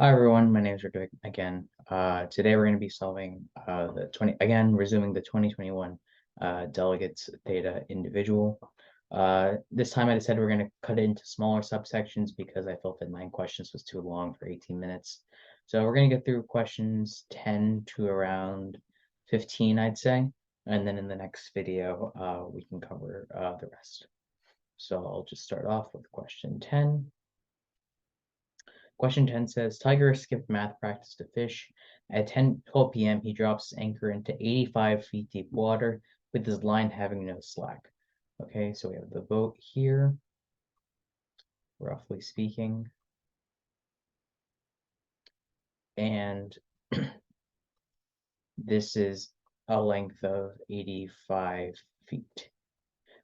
Hi everyone, my name is Ritvik again. Today we're going to be solving resuming the 2021 Delegates Theta individual. This time I decided we're going to cut it into smaller subsections because I felt that 9 questions was too long for 18 minutes. So we're going to get through questions 10 to around 15, I'd say. And then in the next video, we can cover the rest. So I'll just start off with question 10. Question 10 says, Tiger skipped math practice to fish. At 12 p.m., he drops his anchor into 85 feet deep water with his line having no slack. Okay, so we have the boat here, roughly speaking. And this is a length of 85 feet.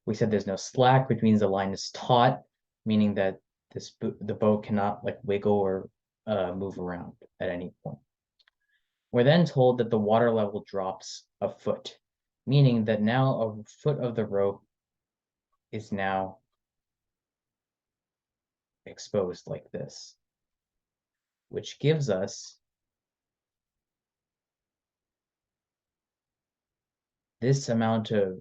We said there's no slack, which means the line is taut, meaning that the boat cannot like wiggle or move around at any point. We're then told that the water level drops a foot, meaning that now a foot of the rope is now exposed like this, which gives us this amount of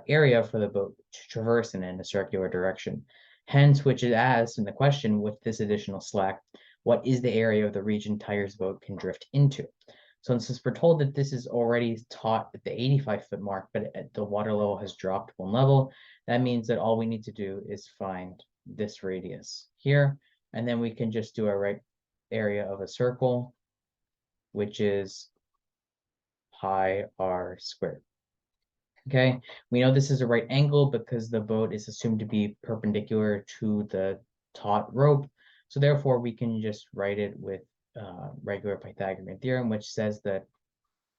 area for the boat to traverse in a circular direction. Hence, which is asked in the question, with this additional slack, what is the area of the region Tiger's boat can drift into? So since we're told that this is already taught at the 85-foot mark, but the water level has dropped 1 level, that means that all we need to do is find this radius here, and then we can just do a right area of a circle, which is pi r squared. Okay, we know this is a right angle because the boat is assumed to be perpendicular to the taut rope. So therefore, we can just write it with regular Pythagorean theorem, which says that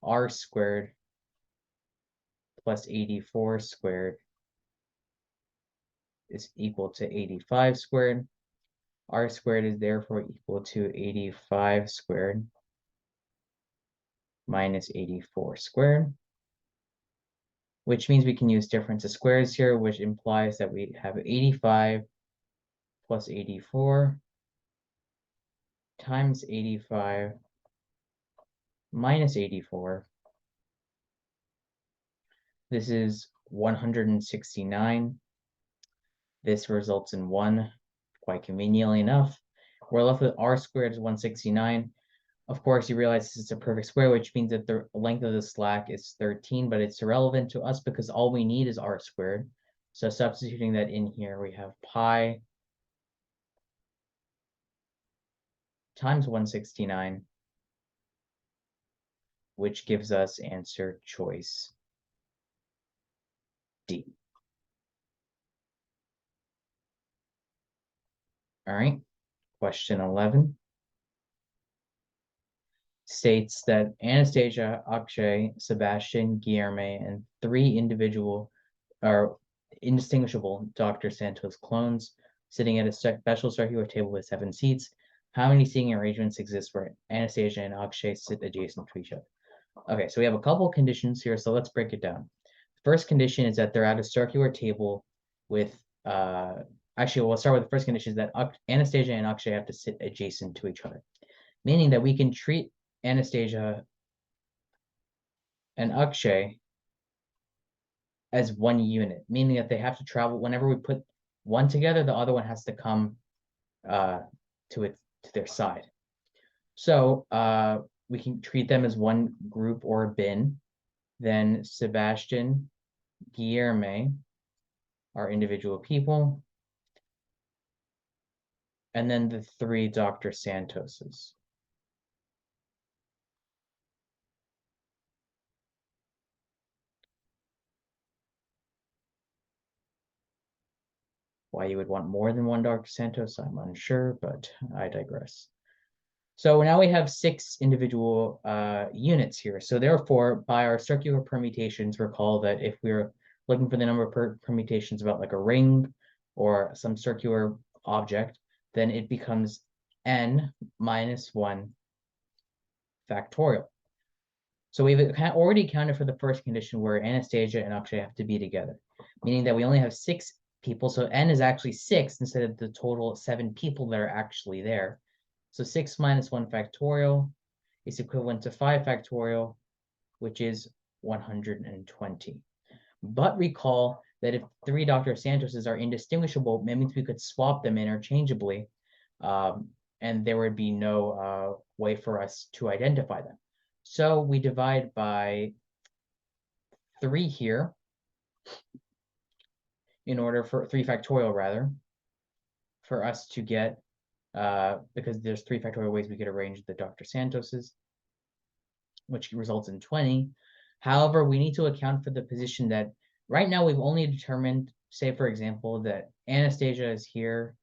r squared plus 84 squared is equal to 85 squared. R squared is therefore equal to 85 squared minus 84 squared, which means we can use difference of squares here, which implies that we have 85 plus 84 times 85 minus 84. This is 169. This results in 1, quite conveniently enough. We're left with r squared is 169. Of course, you realize this is a perfect square, which means that the length of the slack is 13, but it's irrelevant to us because all we need is r squared. So substituting that in here, we have pi times 169, which gives us answer choice D. All right, question 11 states that Anastasia, Akshay, Sebastian, Guillerme, and 3 indistinguishable Dr. Santos clones sitting at a special circular table with 7 seats. How many seating arrangements exist where Anastasia and Akshay sit adjacent to each other? Okay, so we have a couple of conditions here, so let's break it down. First condition is that they're at a circular table with, actually, we'll start with the first condition is that Anastasia and Akshay have to sit adjacent to each other, meaning that we can treat Anastasia and Akshay as one unit, meaning that they have to travel. Whenever we put one together, the other one has to come to their side. So we can treat them as one group or bin. Then Sebastian, Guillerme are individual people. And then the 3 Dr. Santoses. Why you would want more than 1 Dr. Santos, I'm unsure, but I digress. So now we have 6 individual units here. So therefore, by our circular permutations, recall that if we're looking for the number of permutations about like a ring or some circular object, then it becomes n minus 1 factorial. So we've already accounted for the first condition where Anastasia and Akshay have to be together, meaning that we only have 6 people. So n is actually 6 instead of the total 7 people that are actually there. So 6 minus 1 factorial is equivalent to 5 factorial, which is 120. But recall that if 3 Dr. Santoses are indistinguishable, that means we could swap them interchangeably, and there would be no way for us to identify them. So we divide by 3 here in order for 3 factorial rather, for us to get, because there's 3 factorial ways we could arrange the Dr. Santoses, which results in 20. However, we need to account for the position that right now we've only determined, say for example, that Anastasia is here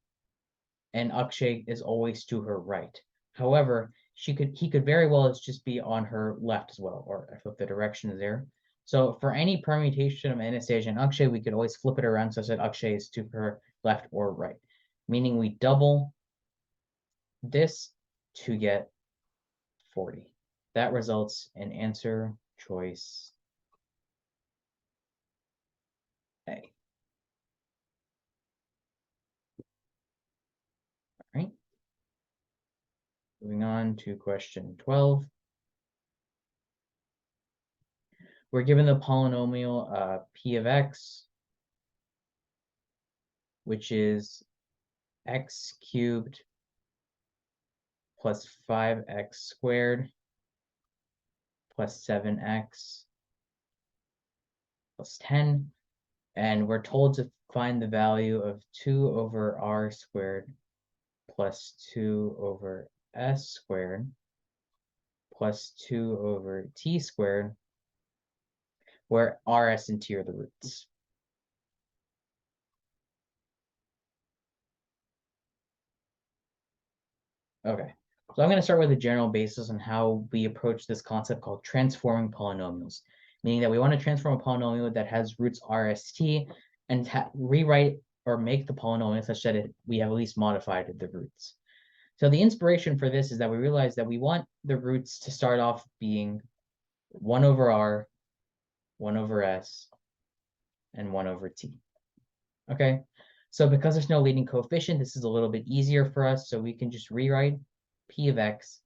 and Akshay is always to her right. However, he could very well just be on her left as well, or I flip the direction there. So for any permutation of Anastasia and Akshay, we could always flip it around such that Akshay is to her left or right, meaning we double this to get 40. That results in answer choice A. All right. Moving on to question 12. We're given the polynomial p of x, which is x cubed plus 5x squared plus 7x plus 10. And we're told to find the value of 2 over r squared plus 2 over s squared plus 2 over t squared, where r, s, and t are the roots. Okay, so I'm going to start with a general basis on how we approach this concept called transforming polynomials, meaning that we want to transform a polynomial that has roots r, s, t, and rewrite or make the polynomial such that we have at least modified the roots. So the inspiration for this is that we realize that we want the roots to start off being 1 over r, 1 over s, and 1 over t. Okay, so because there's no leading coefficient, this is a little bit easier for us. So we can just rewrite p of x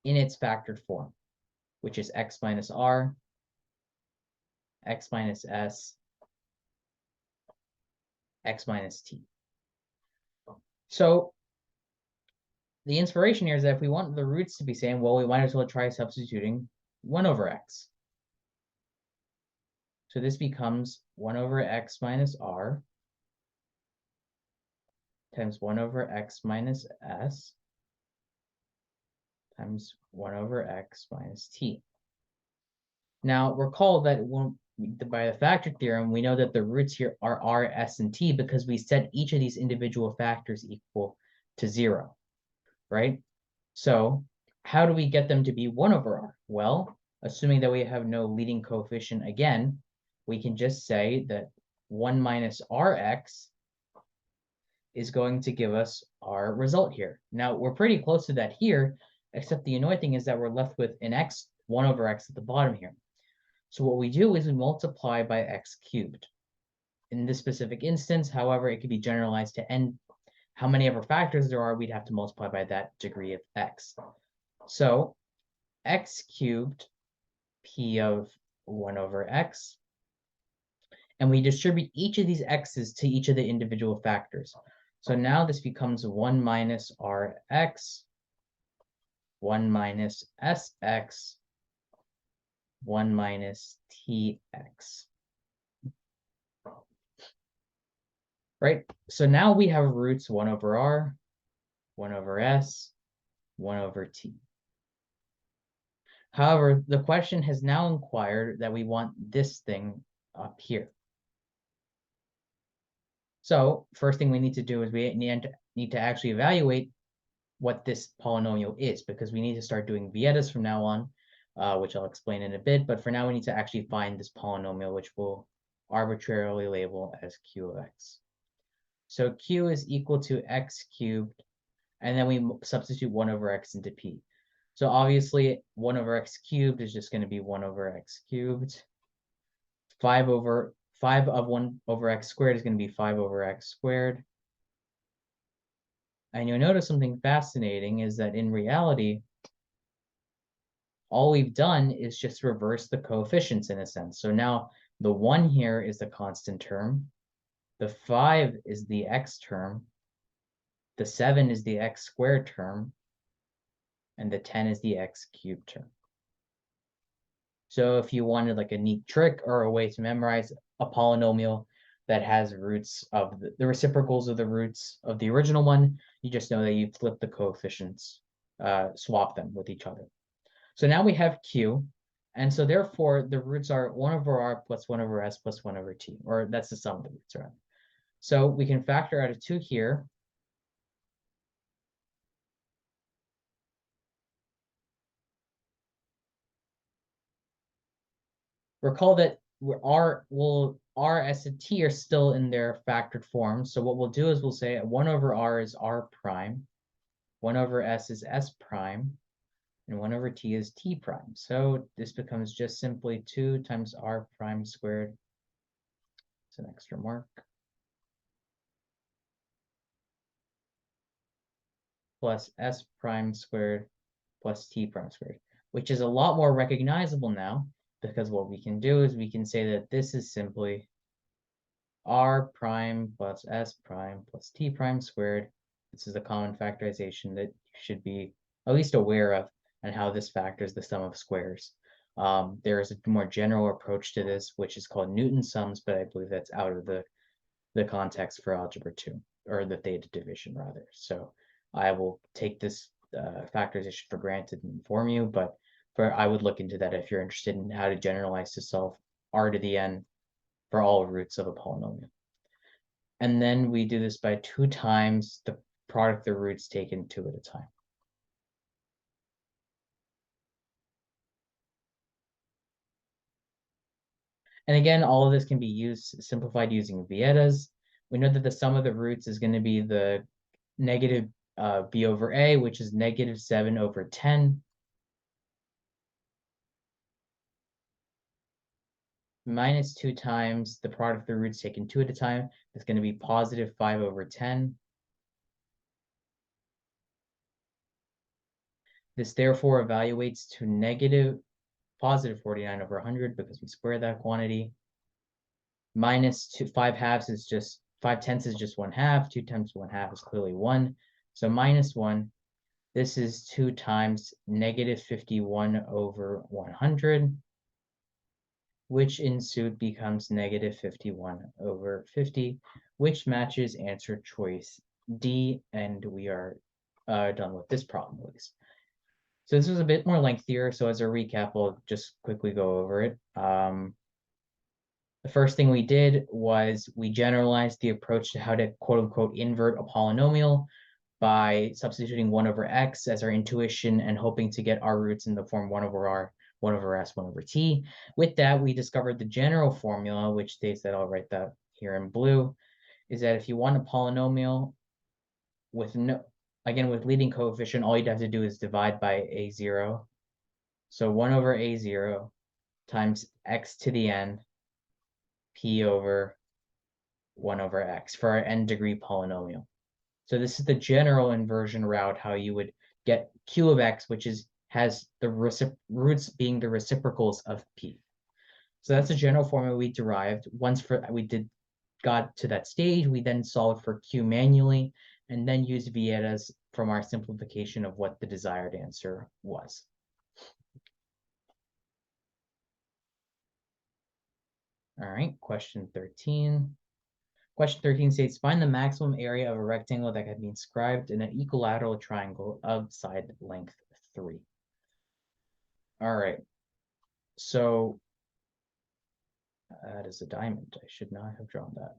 in its factored form, which is x minus r, x minus s, x minus t. So the inspiration here is that if we want the roots to be same, well, we might as well try substituting 1 over x. So this becomes 1 over x minus r times 1 over x minus s times 1 over x minus t. Now, recall that by the factor theorem, we know that the roots here are r, s, and t because we set each of these individual factors equal to 0, right? So how do we get them to be 1 over r? Well, assuming that we have no leading coefficient again, we can just say that 1 minus rx is going to give us our result here. Now, we're pretty close to that here, except the annoying thing is that we're left with an x, 1 over x at the bottom here. So what we do is we multiply by x cubed. In this specific instance, however, it could be generalized to n. How many ever factors there are, we'd have to multiply by that degree of x. So x cubed p of 1 over x, and we distribute each of these x's to each of the individual factors. So now this becomes 1 minus rx, 1 minus sx, 1 minus tx. Right? So now we have roots 1 over r, 1 over s, 1 over t. However, the question has now inquired that we want this thing up here. So first thing we need to do is we need to actually evaluate what this polynomial is, because we need to start doing Vietas from now on, which I'll explain in a bit. But for now, we need to actually find this polynomial, which we'll arbitrarily label as q of x. So q is equal to x cubed, and then we substitute 1 over x into p. So obviously 1 over x cubed is just going to be 1 over x cubed. 5 of 1 over x squared is going to be 5 over x squared. And you'll notice something fascinating is that in reality, all we've done is just reverse the coefficients in a sense. So now the 1 here is the constant term, the 5 is the x term, the 7 is the x squared term, and the 10 is the x cubed term. So if you wanted like a neat trick or a way to memorize a polynomial that has roots of the reciprocals of the roots of the original one, you just know that you flip the coefficients, swap them with each other. So now we have q, and so therefore the roots are 1 over r plus 1 over s plus 1 over t, or that's the sum of the roots, right? So we can factor out a 2 here. Recall that r, s, and t are still in their factored form. So what we'll do is we'll say 1 over r is r prime, 1 over s is s prime, and 1 over t is t prime. So this becomes just simply 2 times r prime squared. It's an extra mark. Plus s prime squared plus t prime squared, which is a lot more recognizable now, because what we can do is we can say that this is simply r prime plus s prime plus t prime squared. This is a common factorization that you should be at least aware of, and how this factors the sum of squares. There is a more general approach to this, which is called Newton's sums, but I believe that's out of the context for algebra 2, or the theta division rather. So I will take this factorization for granted and inform you, but I would look into that if you're interested in how to generalize to solve r to the n for all roots of a polynomial. And then we do this by 2 times the product of the roots taken 2 at a time. And again, all of this can be simplified using Vietas. We know that the sum of the roots is going to be the negative b over a, which is negative 7 over 10, minus 2 times the product of the roots taken 2 at a time. It's going to be positive 5 over 10. This therefore evaluates to negative positive 49 over 100 because we squared that quantity. Minus 5 halves is just 5 tenths is just 1/2. 2 times 1/2 is clearly 1. So minus 1. This is 2 times negative 51 over 100, which in suit becomes negative 51 over 50, which matches answer choice D, and we are done with this problem at least. So this was a bit more lengthier, so as a recap, we'll just quickly go over it. The first thing we did was we generalized the approach to how to quote unquote invert a polynomial by substituting 1 over x as our intuition and hoping to get our roots in the form 1 over r, 1 over s, 1 over t. With that, we discovered the general formula, which states that, I'll write that here in blue, is that if you want a polynomial with with leading coefficient, all you'd have to do is divide by a0. So 1 over a0 times x to the n p over 1 over x for our n degree polynomial. So this is the general inversion route, how you would get q of x, which has the roots being the reciprocals of p. So that's the general formula we derived. Once got to that stage, we then solved for q manually, and then used Vietas from our simplification of what the desired answer was. All right, question 13. Question 13 states, find the maximum area of a rectangle that can be inscribed in an equilateral triangle of side length 3. All right, so that is a diamond. I should not have drawn that.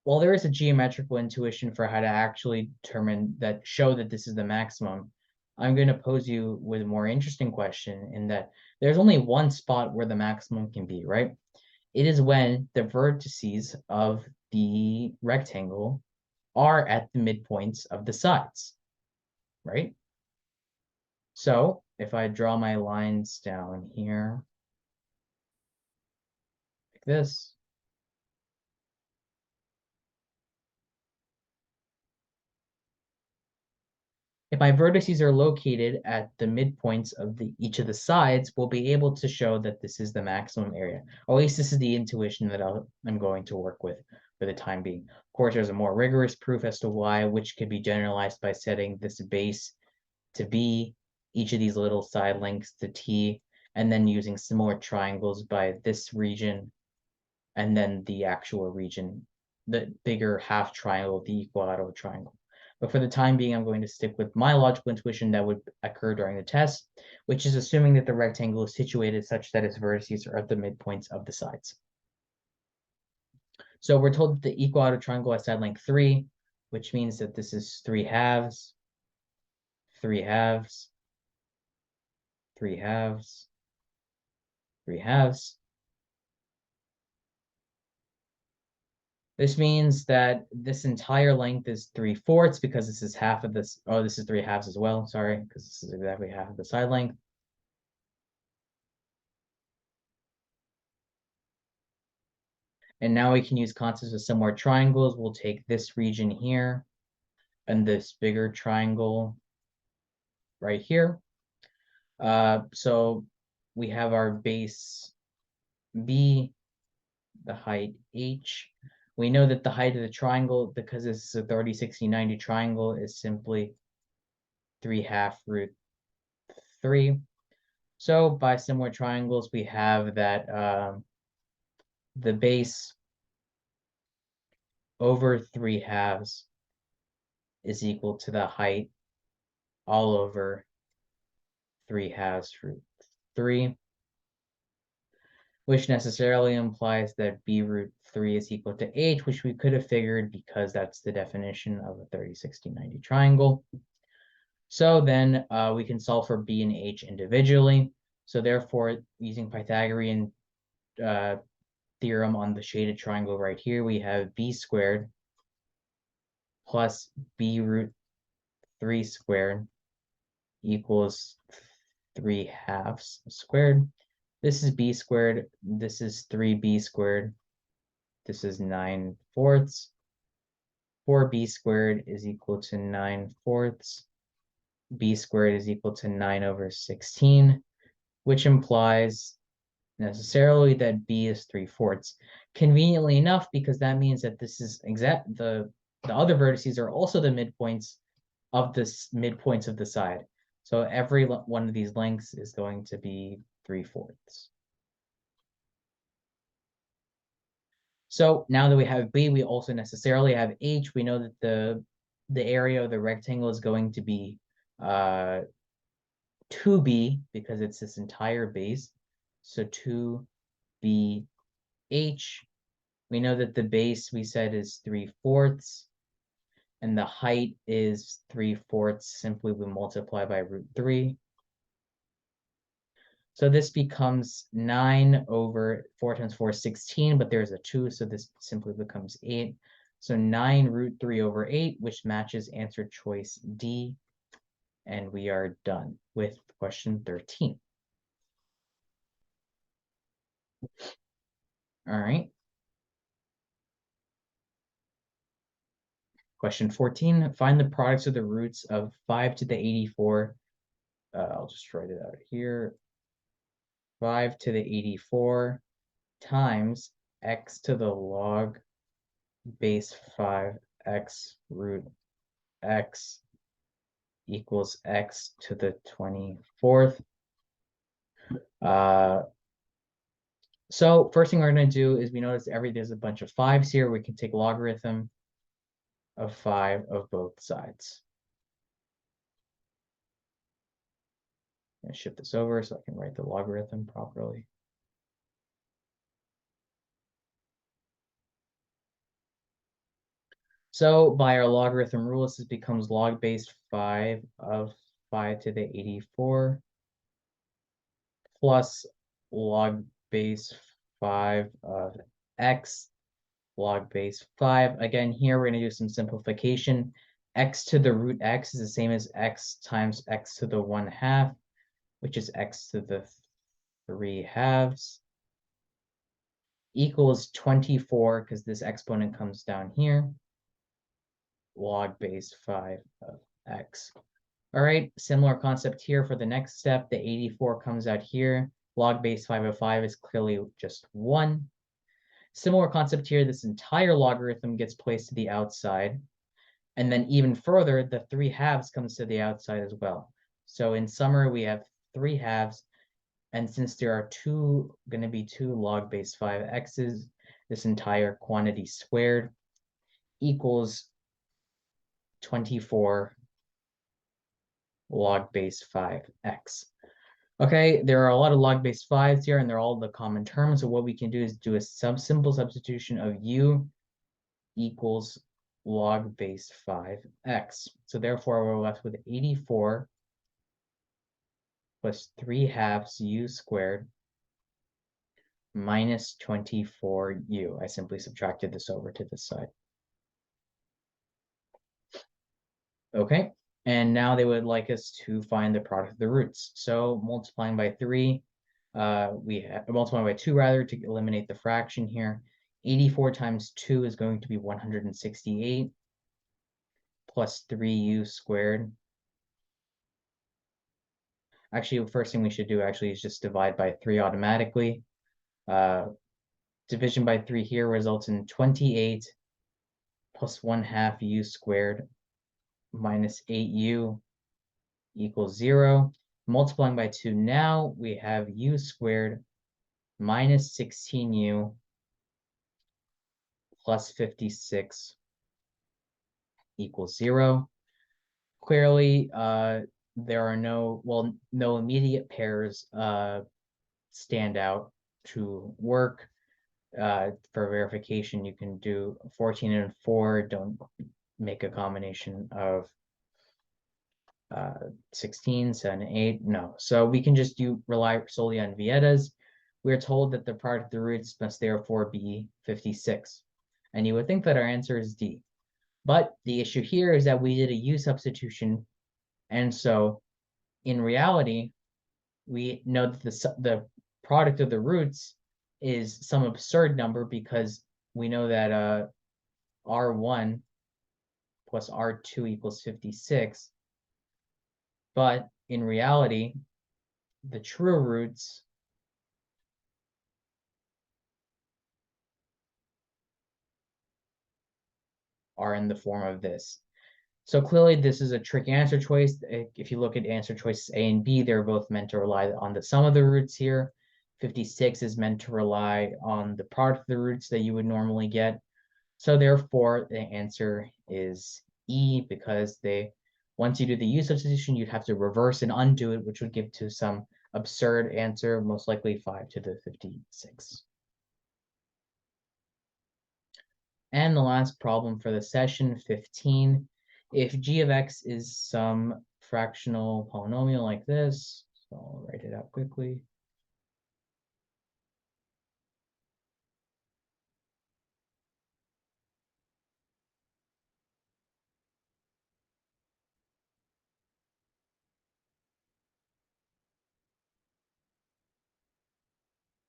Well, there is a geometrical intuition for how to actually show that this is the maximum. I'm going to pose you with a more interesting question in that there's only one spot where the maximum can be, right? It is when the vertices of the rectangle are at the midpoints of the sides, right? So if I draw my lines down here, like this, if my vertices are located at the midpoints of each of the sides, we'll be able to show that this is the maximum area. Or at least this is the intuition that I'm going to work with for the time being. Of course, there's a more rigorous proof as to why, which could be generalized by setting this base to B, each of these little side lengths to T, and then using similar triangles by this region, and then the actual region, the bigger half triangle, the equilateral triangle. But for the time being, I'm going to stick with my logical intuition that would occur during the test, which is assuming that the rectangle is situated such that its vertices are at the midpoints of the sides. So we're told that the equilateral triangle has side length 3, which means that this is 3 halves, 3 halves, 3 halves, 3 halves. This means that this entire length is 3/4 because this is half of this. Oh, this is 3 halves as well. Sorry, because this is exactly half of the side length. And now we can use concepts of similar triangles. We'll take this region here and this bigger triangle right here. So we have our base B, the height H. We know that the height of the triangle, because this is a 30, 60, 90 triangle, is simply 3/2 root 3. So by similar triangles, we have that the base over 3 halves is equal to the height all over 3 halves root 3, which necessarily implies that b root 3 is equal to h, which we could have figured because that's the definition of a 30, 60, 90 triangle. So then we can solve for b and h individually. So therefore, using Pythagorean theorem on the shaded triangle right here, we have b squared plus b root 3 squared equals 3 halves squared. This is b squared. This is 3b squared. This is 9/4. 4b squared is equal to 9/4. B squared is equal to 9/16, which implies necessarily that b is 3/4. Conveniently enough, because that means that this is exact, the other vertices are also the midpoints of the side. So every one of these lengths is going to be 3/4. So now that we have b, we also necessarily have h. We know that the area of the rectangle is going to be 2b because it's this entire base. So 2bh. We know that the base we said is 3/4, and the height is 3/4. Simply we multiply by root 3. So this becomes 9 over 4 times 4 is 16, but there's a 2, so this simply becomes 8. So 9 root 3 over 8, which matches answer choice D. And we are done with question 13. All right. Question 14, find the products of the roots of 5 to the 84. I'll just write it out here. 5 to the 84 times x to the log base 5x root x equals x to the 24th. So first thing we're going to do is we notice there's a bunch of 5s here. We can take logarithm of 5 of both sides. I'm going to shift this over so I can write the logarithm properly. So by our logarithm rules, this becomes log base 5 of 5 to the 84 plus log base 5 of x log base 5. Again, here we're going to do some simplification. X to the root x is the same as x times x to the 1/2, which is x to the 3 halves, equals 24, because this exponent comes down here, log base 5 of x. All right, similar concept here for the next step. The 84 comes out here. Log base 505 is clearly just 1. Similar concept here, this entire logarithm gets placed to the outside. And then even further, the 3/2 comes to the outside as well. So in summary, we have 3/2. And since there are going to be 2 log base 5x's, this entire quantity squared equals 24 log base 5x. Okay, there are a lot of log base 5s here, and they're all the common terms. So what we can do is do a simple substitution of u equals log base 5x. So therefore, we're left with 84 plus 3/2 u squared minus 24u. I simply subtracted this over to this side. Okay, and now they would like us to find the product of the roots. So multiplying by 3, multiplying by 2 rather, to eliminate the fraction here. 84 times 2 is going to be 168 plus 3u squared. Actually, the first thing we should do actually is just divide by 3 automatically. Division by 3 here results in 28 plus 1/2 u squared minus 8u equals 0. Multiplying by 2 now, we have u squared minus 16u plus 56 equals 0. Clearly, there are no immediate pairs stand out to work. For verification, you can do 14 and 4. Don't make a combination of 16, 7, 8. No. So we can just rely solely on Vietas. We're told that the product of the roots must therefore be 56. And you would think that our answer is D. But the issue here is that we did a U substitution. And so in reality, we know that the product of the roots is some absurd number, because we know that R1 plus R2 equals 56. But in reality, the true roots are in the form of this. So clearly this is a tricky answer choice. If you look at answer choices A and B, they're both meant to rely on the sum of the roots here. 56 is meant to rely on the product of the roots that you would normally get. So therefore, the answer is E, because once you do the U substitution, you'd have to reverse and undo it, which would give to some absurd answer, most likely 5 to the 56. And the last problem for the session, 15. If g of x is some fractional polynomial like this, so I'll write it out quickly.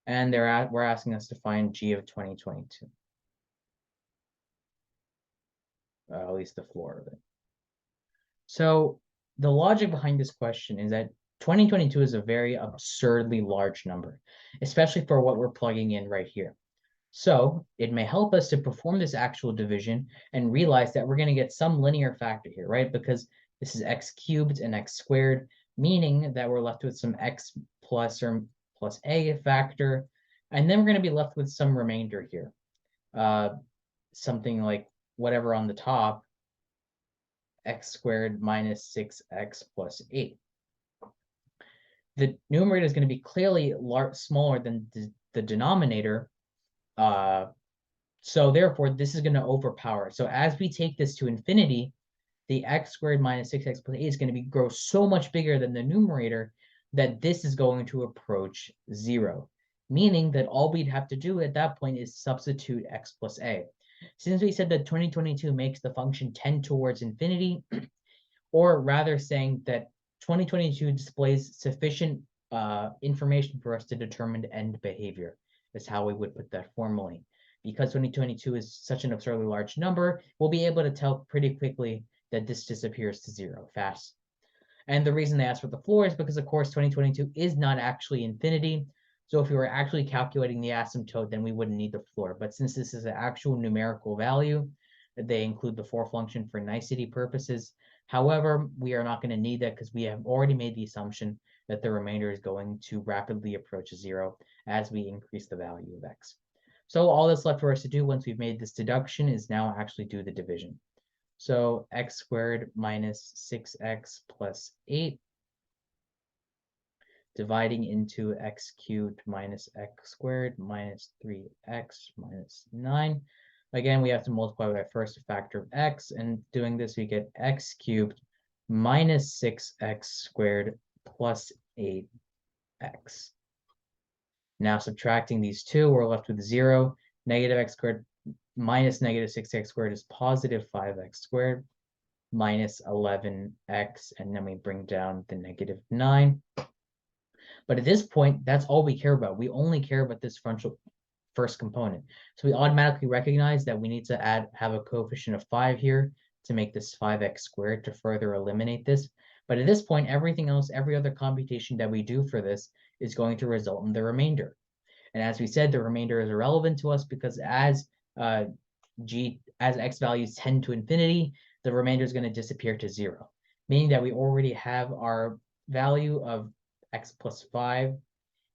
And we're asking us to find g of 2022. At least the floor of it. So the logic behind this question is that 2022 is a very absurdly large number, especially for what we're plugging in right here. So it may help us to perform this actual division and realize that we're going to get some linear factor here, right? Because this is x cubed and x squared, meaning that we're left with some x plus or plus a factor. And then we're going to be left with some remainder here. Something like whatever on the top, x squared minus 6x plus 8. The numerator is going to be clearly smaller than the denominator. So therefore, this is going to overpower. So as we take this to infinity, the x squared minus 6x plus 8 is going to grow so much bigger than the numerator that this is going to approach 0, meaning that all we'd have to do at that point is substitute x plus a. Since we said that 2022 makes the function tend towards infinity, or rather saying that 2022 displays sufficient information for us to determine end behavior, is how we would put that formally. Because 2022 is such an absurdly large number, we'll be able to tell pretty quickly that this disappears to 0 fast. And the reason they asked for the floor is because, of course, 2022 is not actually infinity. So if we were actually calculating the asymptote, then we wouldn't need the floor. But since this is an actual numerical value, they include the floor function for nicety purposes. However, we are not going to need that because we have already made the assumption that the remainder is going to rapidly approach 0 as we increase the value of x. So all that's left for us to do once we've made this deduction is now actually do the division. So x squared minus 6x plus 8 dividing into x cubed minus x squared minus 3x minus 9. Again, we have to multiply by first a factor of x, and doing this, we get x cubed minus 6x squared plus 8x. Now subtracting these two, we're left with 0. Negative x squared minus negative 6x squared is positive 5x squared minus 11x, and then we bring down the negative 9. But at this point, that's all we care about. We only care about this first component. So we automatically recognize that we need to have a coefficient of 5 here to make this 5x squared to further eliminate this. But at this point, everything else, every other computation that we do for this is going to result in the remainder. And as we said, the remainder is irrelevant to us because as x values tend to infinity, the remainder is going to disappear to 0, meaning that we already have our value of x plus 5,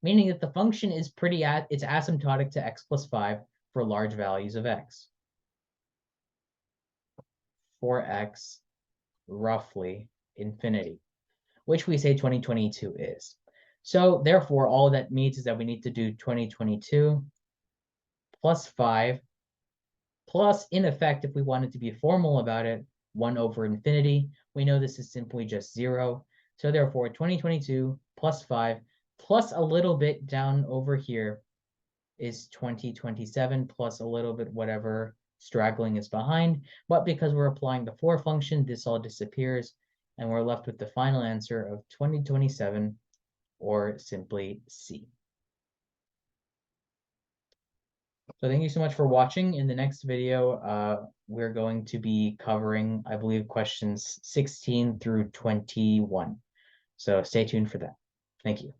meaning that the function is it's asymptotic to x plus 5 for large values of x. For x roughly infinity, which we say 2022 is. So therefore, all that means is that we need to do 2022 plus 5 plus, in effect, if we wanted to be formal about it, 1 over infinity. We know this is simply just 0. So therefore, 2022 plus 5 plus a little bit down over here is 2027 plus a little bit whatever straggling is behind. But because we're applying the floor function, this all disappears, and we're left with the final answer of 2027, or simply C. So thank you so much for watching. In the next video, we're going to be covering, I believe, questions 16 through 21. So stay tuned for that. Thank you.